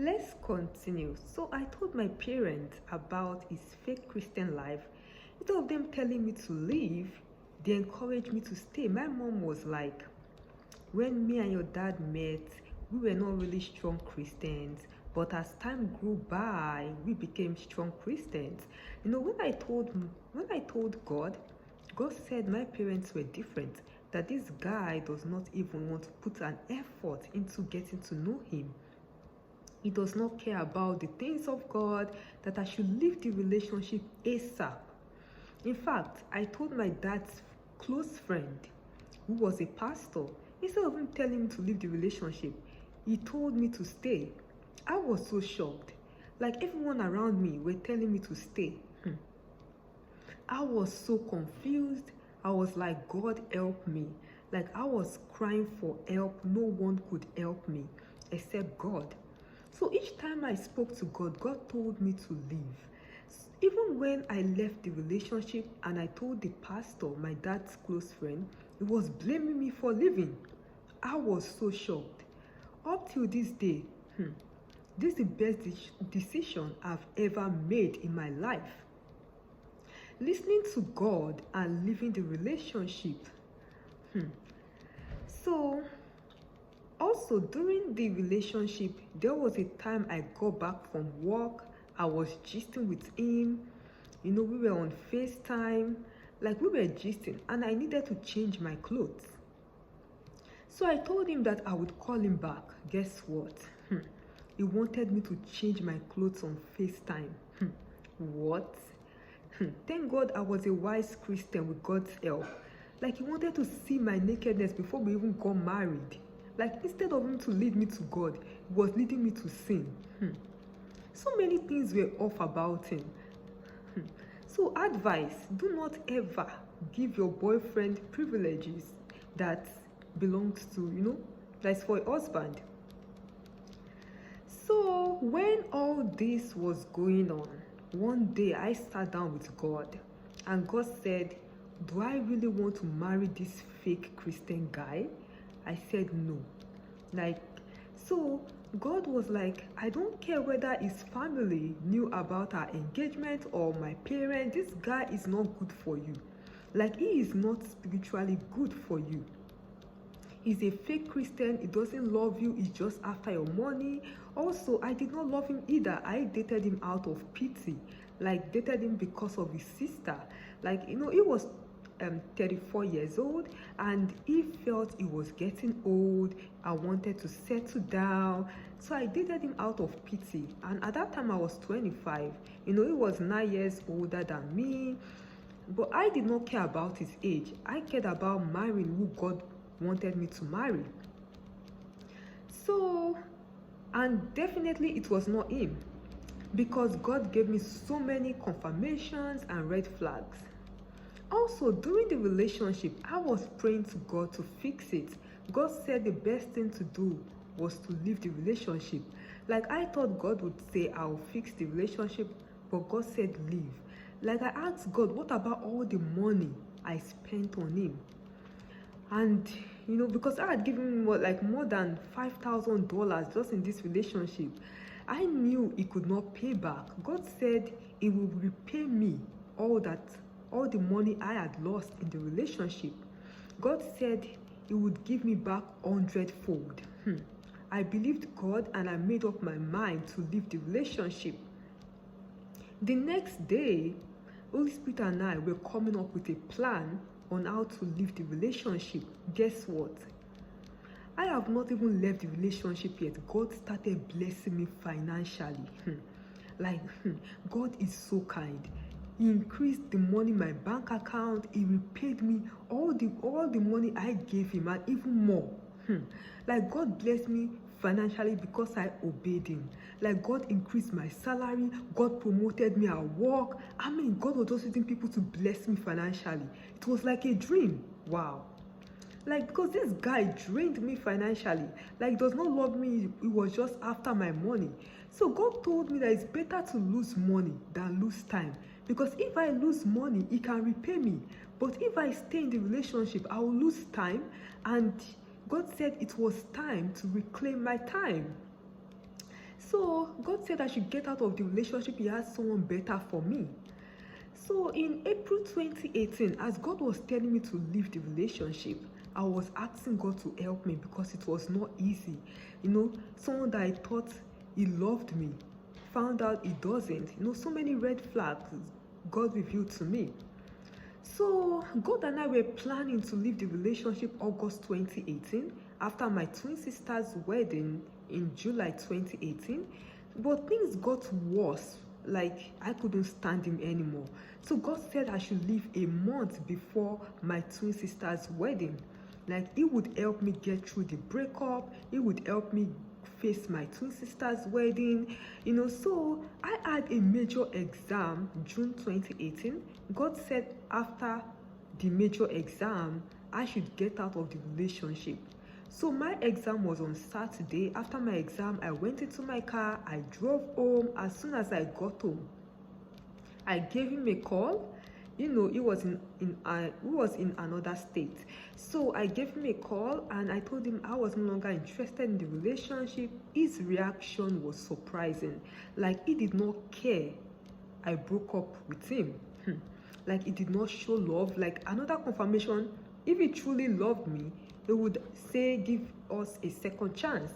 Let's continue. So I told my parents about his fake Christian life. Instead of them telling me to leave, they encouraged me to stay. My mom was like, when me and your dad met, we were not really strong Christians, but as time grew by, we became strong Christians. When I told God, God said my parents were different, that this guy does not even want to put an effort into getting to know him. He does not care about the things of God, that I should leave the relationship ASAP. In fact, I told my dad's close friend, who was a pastor, instead of him telling me to leave the relationship, he told me to stay. I was so shocked. Like everyone around me were telling me to stay. I was so confused. I was like, God help me. Like I was crying for help. No one could help me except God. So each time I spoke to God, God told me to leave. Even when I left the relationship and I told the pastor, my dad's close friend, he was blaming me for leaving. I was so shocked. Up till this day, this is the best decision I've ever made in my life. Listening to God and leaving the relationship. So, also during the relationship, there was a time I got back from work. I was gisting with him. We were on FaceTime. Like we were gisting, and I needed to change my clothes. So I told him that I would call him back. Guess what? He wanted me to change my clothes on FaceTime. What? Thank God I was a wise Christian with God's help. Like he wanted to see my nakedness before we even got married. Like instead of him to lead me to God, he was leading me to sin. So many things were off about him. So advice, do not ever give your boyfriend privileges that belongs to, that's for a husband. So when all this was going on, one day I sat down with God and God said, do I really want to marry this fake Christian guy? I said no. So God was like, I don't care whether his family knew about our engagement or my parents. This guy is not good for you. Like he is not spiritually good for you. He's a fake Christian. He doesn't love you. He's just after your money. Also, I did not love him either. I dated him out of pity. Like dated him because of his sister. Like, he was 34 years old and he felt he was getting old. I wanted to settle down, so I dated him out of pity. And at that time I was 25. He was 9 years older than me, but I did not care about his age. I cared about marrying who God wanted me to marry. So, and definitely it was not him, because God gave me so many confirmations and red flags. Also, during the relationship, I was praying to God to fix it. God said the best thing to do was to leave the relationship. Like I thought God would say, I'll fix the relationship, but God said leave. Like I asked God, what about all the money I spent on him? And because I had given him more than $5,000 just in this relationship, I knew he could not pay back. God said he will repay me all the money I had lost in the relationship. God said he would give me back 100-fold. I believed God and I made up my mind to leave the relationship. The next day, Holy Spirit and I were coming up with a plan on how to leave the relationship. Guess what? I have not even left the relationship yet. God started blessing me financially. God is so kind. He increased the money in my bank account. He repaid me all the money I gave him and even more. Like God blessed me financially because I obeyed him. Like God increased my salary. God promoted me at work. God was just using people to bless me financially. It was like a dream. Wow. Like, because this guy drained me financially. Like, does not love me. He was just after my money. So God told me that it's better to lose money than lose time. Because if I lose money, he can repay me. But if I stay in the relationship, I will lose time. And God said it was time to reclaim my time. So God said I should get out of the relationship. He has someone better for me. So in April 2018, as God was telling me to leave the relationship, I was asking God to help me because it was not easy. Someone that I thought he loved me, found out he doesn't. So many red flags God revealed to me. So God and I were planning to leave the relationship August 2018 after my twin sister's wedding in July 2018. But things got worse. Like, I couldn't stand him anymore. So God said I should leave a month before my twin sister's wedding. Like, he would help me get through the breakup. He would help me face my twin sister's wedding. So I had a major exam June 2018. God said after the major exam, I should get out of the relationship. So my exam was on Saturday. After my exam, I went into my car. I drove home. As soon as I got home, I gave him a call. He was in another state. So I gave him a call and I told him I was no longer interested in the relationship. His reaction was surprising. Like, he did not care I broke up with him. Like, he did not show love. Like, another confirmation, if he truly loved me, he would say, give us a second chance.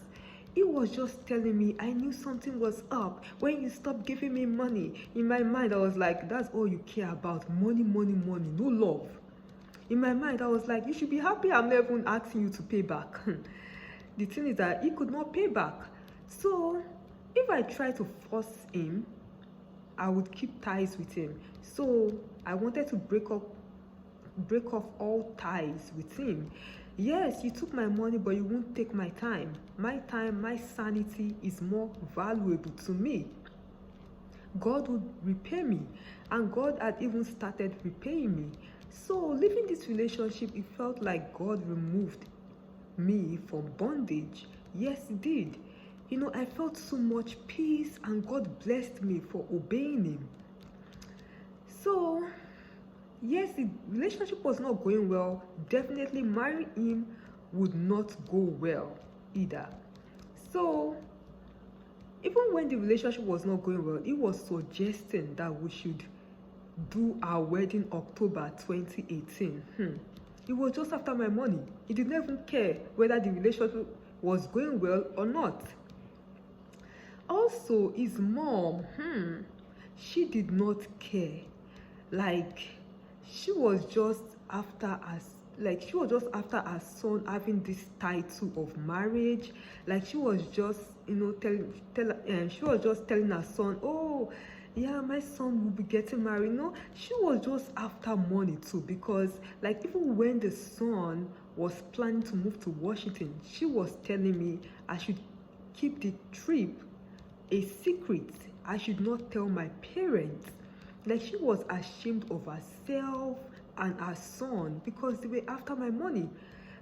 He was just telling me, I knew something was up when you stopped giving me money. In my mind, I was like, that's all you care about. Money, money, money, no love. In my mind, I was like, you should be happy I'm not even asking you to pay back. The thing is that he could not pay back. So if I try to force him, I would keep ties with him. So I wanted to break off all ties with him. Yes, you took my money, but you won't take my time. My time, my sanity is more valuable to me. God would repay me, and God had even started repaying me. So leaving this relationship, it felt like God removed me from bondage. Yes, He did. I felt so much peace, and God blessed me for obeying Him. So yes, the relationship was not going well. Definitely marrying him would not go well either. So even when the relationship was not going well, he was suggesting that we should do our wedding October 2018. It was just after my money. He didn't even care whether the relationship was going well or not. Also, his mom, she did not care. Like, she was just after us. Like, she was just after her son having this title of marriage. Like, she was just, she was just telling her son, oh, yeah, my son will be getting married. No, she was just after money too, because like, even when the son was planning to move to Washington, she was telling me I should keep the trip a secret. I should not tell my parents. Like, she was ashamed of herself and her son because they were after my money.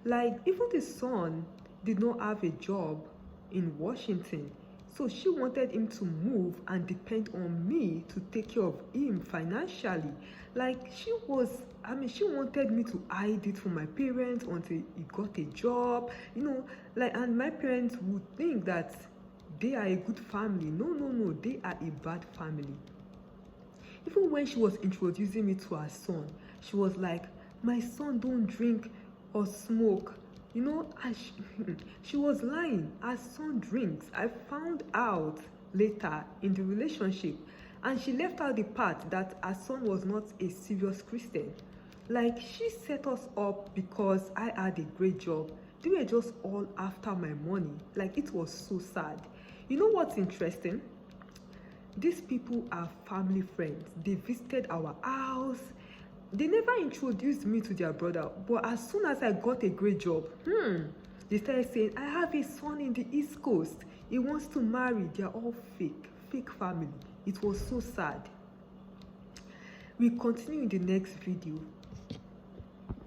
Like, even the son did not have a job in Washington, so she wanted him to move and depend on me to take care of him financially. Like, she wanted me to hide it from my parents until he got a job, and my parents would think that they are a good family. No, they are a bad family. Even when she was introducing me to her son, she was like, my son don't drink or smoke. And she was lying. Her son drinks. I found out later in the relationship. And she left out the part that her son was not a serious Christian. Like, she set us up because I had a great job. They were just all after my money. Like, it was so sad. You know what's interesting? These people are family friends. They visited our house. They never introduced me to their brother, but as soon as I got a great job, they started saying, I have a son in the East Coast. He wants to marry. They're all fake family. It was so sad. We continue in the next video.